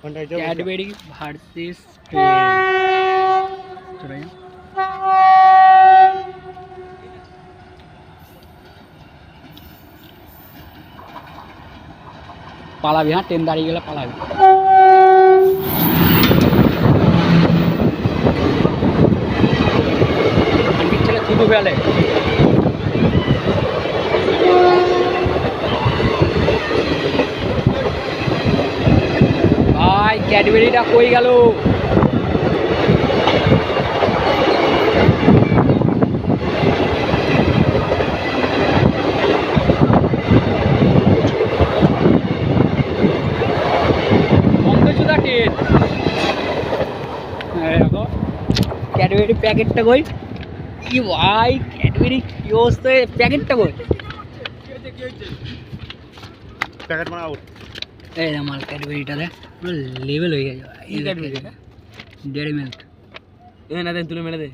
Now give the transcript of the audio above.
Cadbury versus পালাবি, হ্যাঁ train দাঁড়িয়ে গেলে পালাবি। ছেলে থুতু ফেলে। ভাই ক্যাডবেরিটা কই গেল? ক্যাডবেরি প্যাকেটটা কই? কি ভাই ক্যাডবেরি কি অবস্থা, প্যাকেটটা কই? প্যাকেট মানে আউট। এই আমার ক্যাডবেরিটা দেখ পুরো লেভেল হয়ে গেছে। এই ক্যাডবেরিটা ডেয়ারি মিল্ক। এ না দেন তুলে মেরে দে।